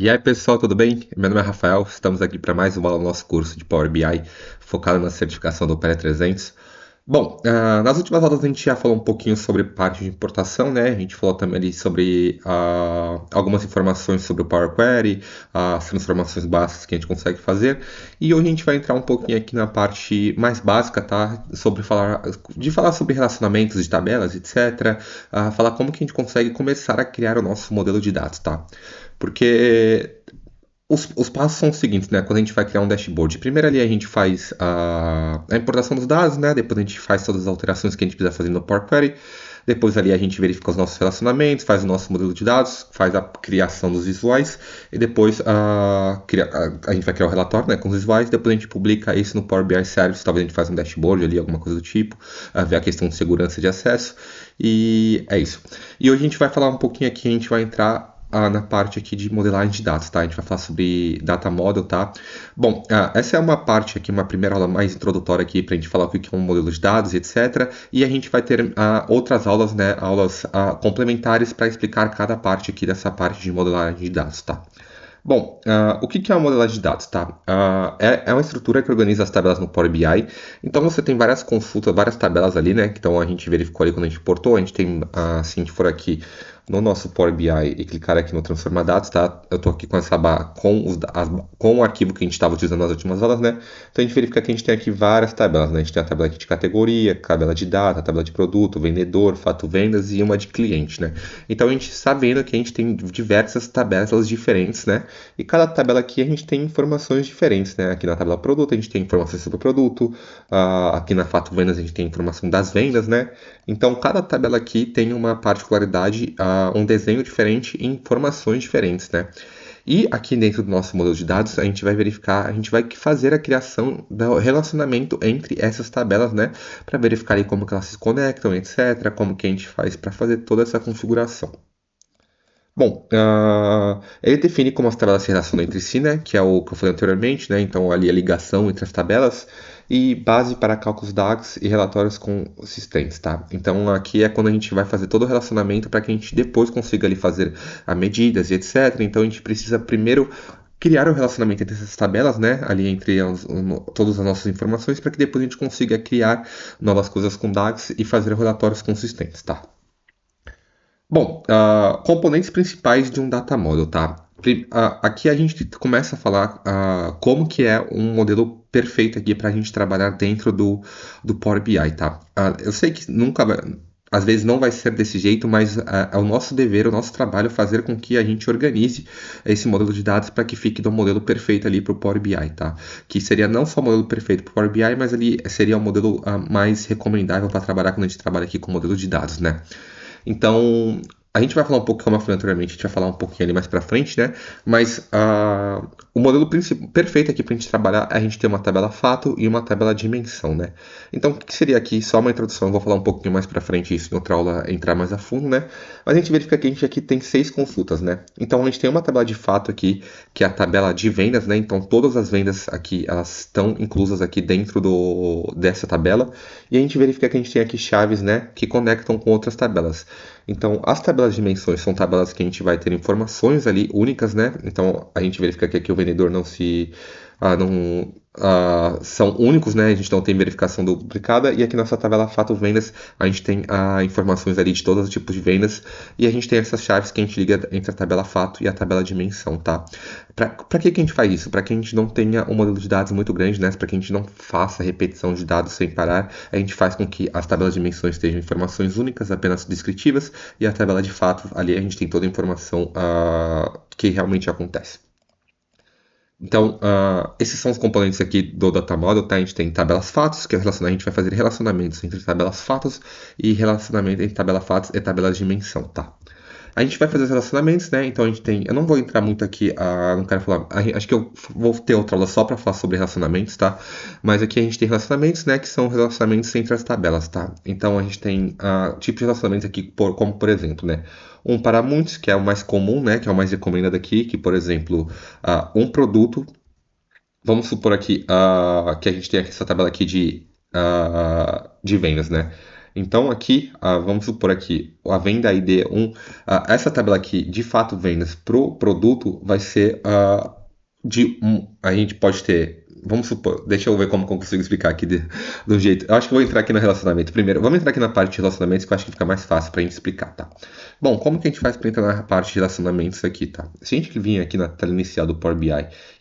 E aí, pessoal, tudo bem? Meu nome é Rafael, estamos aqui para mais uma aula do nosso curso de Power BI, focado na certificação do PL 300. Bom, nas últimas aulas a gente já falou um pouquinho sobre parte de importação, né? A gente falou também ali sobre algumas informações sobre o Power Query, as transformações básicas que a gente consegue fazer. E hoje a gente vai entrar um pouquinho aqui na parte mais básica, tá? Falar sobre relacionamentos de tabelas, etc. Falar como que a gente consegue começar a criar o nosso modelo de dados, tá? Porque os passos são os seguintes, né? Quando a gente vai criar um dashboard, primeiro ali a gente faz a importação dos dados, né? Depois a gente faz todas as alterações que a gente precisa fazer no Power Query. Depois ali a gente verifica os nossos relacionamentos, faz o nosso modelo de dados, faz a criação dos visuais e depois a gente vai criar o relatório, né, com os visuais. Depois a gente publica isso no Power BI Service, talvez a gente faça um dashboard ali, alguma coisa do tipo, ver a questão de segurança de acesso e é isso. E hoje a gente vai falar um pouquinho aqui, a gente vai entrar na parte aqui de modelagem de dados, tá? A gente vai falar sobre data model, tá? Bom, essa é uma parte aqui, uma primeira aula mais introdutória aqui para a gente falar o que é um modelo de dados, etc. E a gente vai ter outras aulas, né? Aulas complementares para explicar cada parte aqui dessa parte de modelagem de dados, tá? Bom, o que é uma modelagem de dados, tá? É uma estrutura que organiza as tabelas no Power BI. Então você tem várias consultas, várias tabelas ali, né? Então a gente verificou ali quando a gente importou. A gente tem, se a gente for aqui no nosso Power BI e clicar aqui no Transformar Dados, tá? Eu estou aqui com essa barra com o arquivo que a gente estava utilizando nas últimas aulas, né? Então a gente verifica que a gente tem aqui várias tabelas, né? A gente tem a tabela aqui de categoria, tabela de data, tabela de produto, vendedor, fato vendas e uma de cliente, né? Então a gente sabendo que a gente tem diversas tabelas diferentes, né? E cada tabela aqui a gente tem informações diferentes, né? Aqui na tabela produto a gente tem informações sobre o produto, aqui na fato vendas a gente tem informação das vendas, né? Então cada tabela aqui tem uma particularidade, um desenho diferente e informações diferentes, né? E aqui dentro do nosso modelo de dados, a gente vai verificar, a gente vai fazer a criação do relacionamento entre essas tabelas, né? Para verificar ali como que elas se conectam, etc. Como que a gente faz para fazer toda essa configuração. Bom, ele define como as tabelas se relacionam entre si, né? Que é o que eu falei anteriormente, né? Então ali a ligação entre as tabelas e base para cálculos DAX e relatórios consistentes, tá? Então aqui é quando a gente vai fazer todo o relacionamento para que a gente depois consiga ali fazer medidas e etc. Então a gente precisa primeiro criar o relacionamento entre essas tabelas, né? Ali entre todas as nossas informações para que depois a gente consiga criar novas coisas com DAX e fazer relatórios consistentes, tá? Bom, componentes principais de um data model, tá? Aqui a gente começa a falar como que é um modelo perfeito aqui para a gente trabalhar dentro do Power BI, tá? Eu sei que nunca às vezes não vai ser desse jeito, mas é o nosso dever, o nosso trabalho fazer com que a gente organize esse modelo de dados para que fique do modelo perfeito ali para o Power BI, tá? Que seria não só o modelo perfeito para o Power BI, mas ali seria o modelo mais recomendável para trabalhar quando a gente trabalha aqui com modelo de dados, né? Então, a gente vai falar um pouco, como eu falei anteriormente, a gente vai falar um pouquinho ali mais pra frente, né? Mas o modelo perfeito aqui pra gente trabalhar é a gente ter uma tabela fato e uma tabela dimensão, né? Então, o que seria aqui? Só uma introdução, eu vou falar um pouquinho mais pra frente isso em outra aula, entrar mais a fundo, né? Mas a gente verifica que a gente aqui tem 6 consultas, né? Então, a gente tem uma tabela de fato aqui, que é a tabela de vendas, né? Então, todas as vendas aqui, elas estão inclusas aqui dentro dessa tabela. E a gente verifica que a gente tem aqui chaves, né? Que conectam com outras tabelas. Então, as tabelas de dimensões são tabelas que a gente vai ter informações ali únicas, né? Então, a gente verifica que aqui o vendedor não se... não, são únicos, né? A gente não tem verificação duplicada. E aqui nessa tabela fato vendas, a gente tem informações ali de todos os tipos de vendas. E a gente tem essas chaves que a gente liga entre a tabela fato e a tabela dimensão, tá? Para que a gente faz isso? Para que a gente não tenha um modelo de dados muito grande, né? Para que a gente não faça repetição de dados sem parar, a gente faz com que as tabelas de dimensões estejam informações únicas, apenas descritivas, e a tabela de fato, ali a gente tem toda a informação que realmente acontece. Então, esses são os componentes aqui do Data Model, tá? A gente tem tabelas fatos, que a gente vai fazer relacionamentos entre tabelas fatos e relacionamento entre tabela fatos e tabelas de dimensão, tá? A gente vai fazer os relacionamentos, né? Então a gente tem. Eu não vou entrar muito aqui, não quero falar. Acho que eu vou ter outra aula só para falar sobre relacionamentos, tá? Mas aqui a gente tem relacionamentos, né? Que são relacionamentos entre as tabelas, tá? Então a gente tem tipos de relacionamentos aqui, como por exemplo, né? Um para muitos, que é o mais comum, né? Que é o mais recomendado aqui, que por exemplo, um produto. Vamos supor aqui que a gente tem aqui essa tabela aqui de vendas, né? Então aqui, vamos supor aqui, a venda ID1, essa tabela aqui, de fato, vendas para o produto vai ser a gente pode ter, vamos supor, deixa eu ver como eu consigo explicar aqui do jeito. Eu acho que vou entrar aqui no relacionamento primeiro. Vamos entrar aqui na parte de relacionamentos que eu acho que fica mais fácil para a gente explicar, tá? Bom, como que a gente faz para entrar na parte de relacionamentos aqui, tá? Se a gente vir aqui na tela inicial do Power BI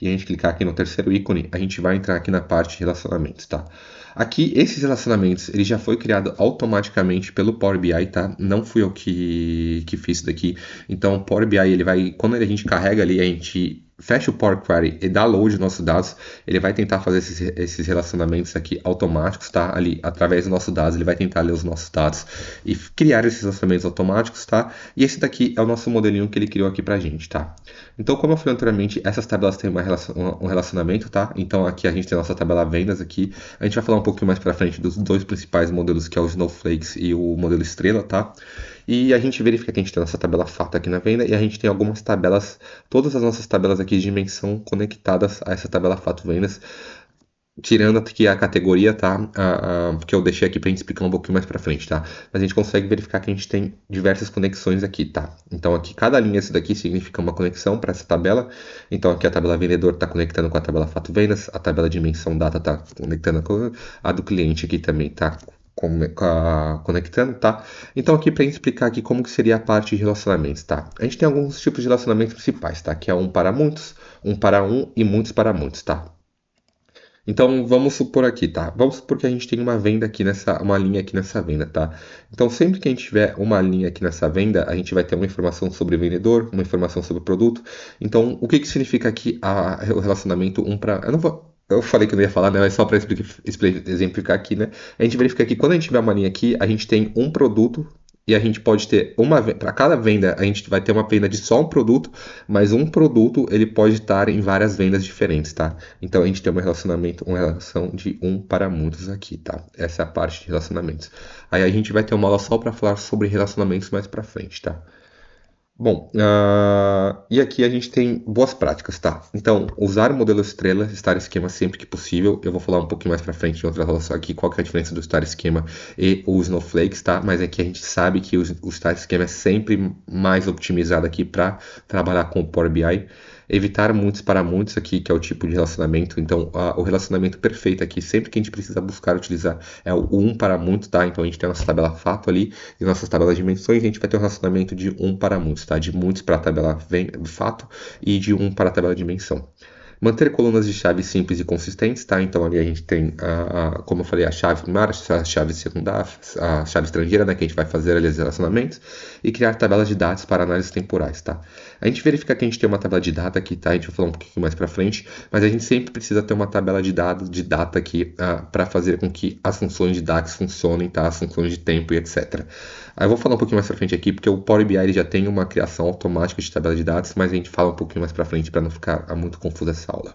e a gente clicar aqui no terceiro ícone, a gente vai entrar aqui na parte de relacionamentos, tá? Aqui, esses relacionamentos, ele já foi criado automaticamente pelo Power BI, tá? Não fui eu que fiz isso daqui. Então, o Power BI, ele vai, quando a gente carrega ali, a gente fecha o Power Query e dá load dos nossos dados, ele vai tentar fazer esses relacionamentos aqui automáticos, tá? Ali, através dos nossos dados, ele vai tentar ler os nossos dados e criar esses relacionamentos automáticos, tá? E esse daqui é o nosso modelinho que ele criou aqui pra gente, tá? Então, como eu falei anteriormente, essas tabelas têm um relacionamento, tá? Então, aqui a gente tem a nossa tabela vendas aqui. A gente vai falar um pouquinho mais pra frente dos dois principais modelos, que é o Snowflakes e o modelo Estrela, tá? E a gente verifica que a gente tem a nossa tabela fato aqui na venda e a gente tem algumas tabelas, todas as nossas tabelas aqui de dimensão conectadas a essa tabela fato vendas, tirando aqui a categoria, tá? Que eu deixei aqui para a gente explicar um pouquinho mais para frente, tá? Mas a gente consegue verificar que a gente tem diversas conexões aqui, tá? Então aqui cada linha desse daqui significa uma conexão para essa tabela. Então aqui a tabela vendedor está conectando com a tabela fato vendas, a tabela dimensão data está conectando com a do cliente aqui também, tá? Conectando, tá? Então aqui para explicar aqui como que seria a parte de relacionamentos, tá? A gente tem alguns tipos de relacionamentos principais, tá? Que é um para muitos, um para um e muitos para muitos, tá? Então vamos supor aqui, tá? Vamos supor que a gente tem uma venda aqui uma linha aqui nessa venda, tá? Então sempre que a gente tiver uma linha aqui nessa venda, a gente vai ter uma informação sobre o vendedor, uma informação sobre o produto. Então o que que significa aqui o relacionamento um para... Eu falei que eu não ia falar, né? Mas só para exemplificar aqui, né? A gente verifica que quando a gente tiver uma linha aqui, a gente tem um produto e a gente pode ter para cada venda, a gente vai ter uma venda de só um produto, mas um produto ele pode estar em várias vendas diferentes, tá? Então a gente tem uma relação de um para muitos aqui, tá? Essa é a parte de relacionamentos. Aí a gente vai ter uma aula só para falar sobre relacionamentos mais para frente, tá? Bom, e aqui a gente tem boas práticas, tá? Então, usar o modelo estrela, Star Schema sempre que possível. Eu vou falar um pouquinho mais pra frente em outra relação aqui qual que é a diferença do Star Schema e o Snowflakes, tá? Mas aqui a gente sabe que o Star Schema é sempre mais otimizado aqui para trabalhar com o Power BI. Evitar muitos para muitos aqui, que é o tipo de relacionamento. Então, o relacionamento perfeito aqui, sempre que a gente precisa buscar utilizar, é o um para muitos, tá? Então, a gente tem a nossa tabela fato ali e nossas tabelas de dimensões, a gente vai ter um relacionamento de um para muitos, tá? De muitos para a tabela fato e de um para a tabela de dimensão. Manter colunas de chave simples e consistentes, tá? Então ali a gente tem, como eu falei, a chave primária, a chave secundária, a chave estrangeira, né? Que a gente vai fazer ali os relacionamentos e criar tabelas de dados para análises temporais, tá? A gente verifica que a gente tem uma tabela de data aqui, tá? A gente vai falar um pouquinho mais para frente, mas a gente sempre precisa ter uma tabela de dados, de data aqui, para fazer com que as funções de DAX funcionem, tá? As funções de tempo e etc. Aí eu vou falar um pouquinho mais para frente aqui, porque o Power BI ele já tem uma criação automática de tabela de dados, mas a gente fala um pouquinho mais para frente para não ficar muito confusa essa aula.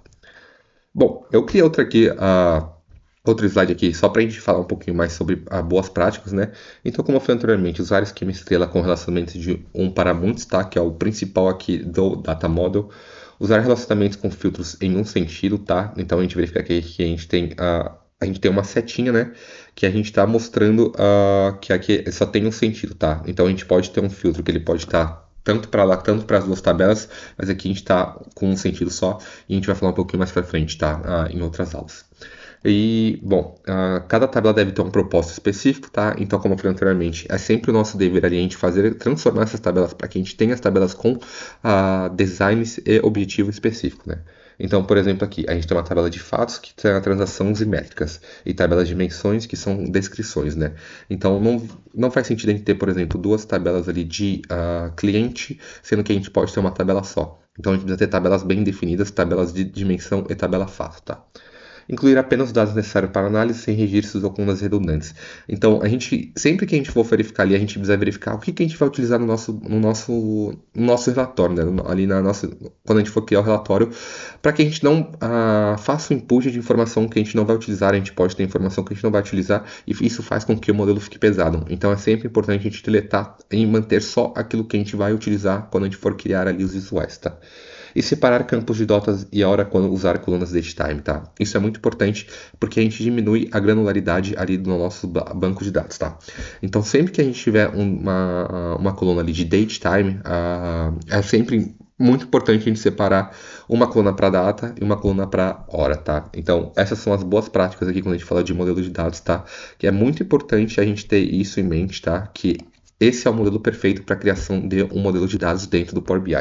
Bom, eu criei outro slide aqui só para a gente falar um pouquinho mais sobre boas práticas, né? Então, como eu falei anteriormente, usar esquema estrela com relacionamentos de um para muitos, tá? Que é o principal aqui do Data Model. Usar relacionamentos com filtros em um sentido, tá? Então, a gente verifica que a gente tem a gente tem uma setinha, né? Que a gente está mostrando que aqui só tem um sentido, tá? Então a gente pode ter um filtro que ele pode estar tanto para lá, tanto para as duas tabelas, mas aqui a gente está com um sentido só e a gente vai falar um pouquinho mais para frente, tá? Em outras aulas. E, bom, cada tabela deve ter um propósito específico, tá? Então, como eu falei anteriormente, é sempre o nosso dever ali a gente transformar essas tabelas para que a gente tenha as tabelas com designs e objetivo específico, né? Então, por exemplo, aqui a gente tem uma tabela de fatos que tem a transações e métricas e tabelas de dimensões que são descrições, né? Então, não faz sentido a gente ter, por exemplo, duas tabelas ali de cliente, sendo que a gente pode ter uma tabela só. Então, a gente precisa ter tabelas bem definidas, tabelas de dimensão e tabela fato, tá? Incluir apenas os dados necessários para análise sem registros ou colunas redundantes. Então, sempre que a gente for verificar ali, a gente precisa verificar o que a gente vai utilizar no nosso relatório, né? Quando a gente for criar o relatório, para que a gente não faça o input de informação que a gente não vai utilizar, a gente pode ter informação que a gente não vai utilizar, e isso faz com que o modelo fique pesado. Então, é sempre importante a gente deletar e manter só aquilo que a gente vai utilizar quando a gente for criar ali os visuais, tá? e separar campos de datas e hora quando usar colunas datetime, tá? Isso é muito importante porque a gente diminui a granularidade ali do nosso banco de dados, tá? Então, sempre que a gente tiver uma coluna ali de datetime, é sempre muito importante a gente separar uma coluna para data e uma coluna para hora, tá? Então, essas são as boas práticas aqui quando a gente fala de modelo de dados, tá? Que é muito importante a gente ter isso em mente, tá? Que esse é o modelo perfeito para a criação de um modelo de dados dentro do Power BI.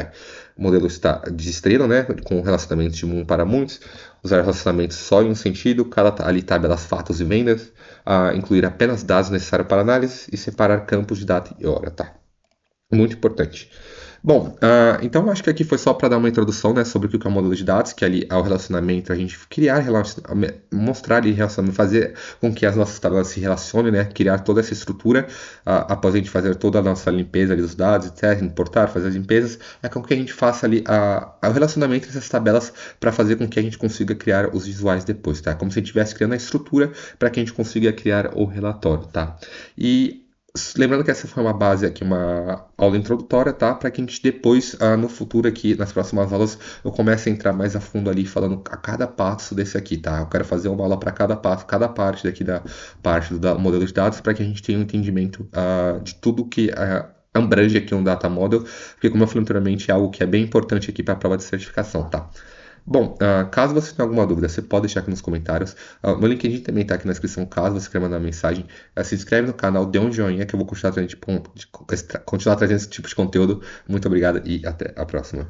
O modelo está de estrela, né? Com relacionamentos de um para muitos, usar relacionamentos só em um sentido, cada ali tabelas, fatos e vendas, incluir apenas dados necessários para análise e separar campos de data e hora, tá? Muito importante. Bom, então acho que aqui foi só para dar uma introdução, né, sobre o que é o modelo de dados, que ali é o relacionamento, a gente criar, mostrar ali relacionamento, fazer com que as nossas tabelas se relacionem, né, criar toda essa estrutura, após a gente fazer toda a nossa limpeza ali dos dados, etc., importar, fazer as limpezas, é com que a gente faça ali o relacionamento dessas tabelas para fazer com que a gente consiga criar os visuais depois, tá? Como se a gente estivesse criando a estrutura para que a gente consiga criar o relatório, tá? E lembrando que essa foi uma base aqui, uma aula introdutória, tá? Para que a gente depois, no futuro aqui, nas próximas aulas, eu comece a entrar mais a fundo ali, falando a cada passo desse aqui, tá? Eu quero fazer uma aula para cada passo, cada parte daqui da parte do modelo de dados, para que a gente tenha um entendimento de tudo que abrange aqui um data model, porque como eu falei anteriormente, é algo que é bem importante aqui para a prova de certificação, tá? Bom, caso você tenha alguma dúvida, você pode deixar aqui nos comentários. Meu LinkedIn também está aqui na descrição, caso você queira mandar uma mensagem. Se inscreve no canal, dê um joinha que eu vou continuar trazendo, continuar trazendo esse tipo de conteúdo. Muito obrigado e até a próxima.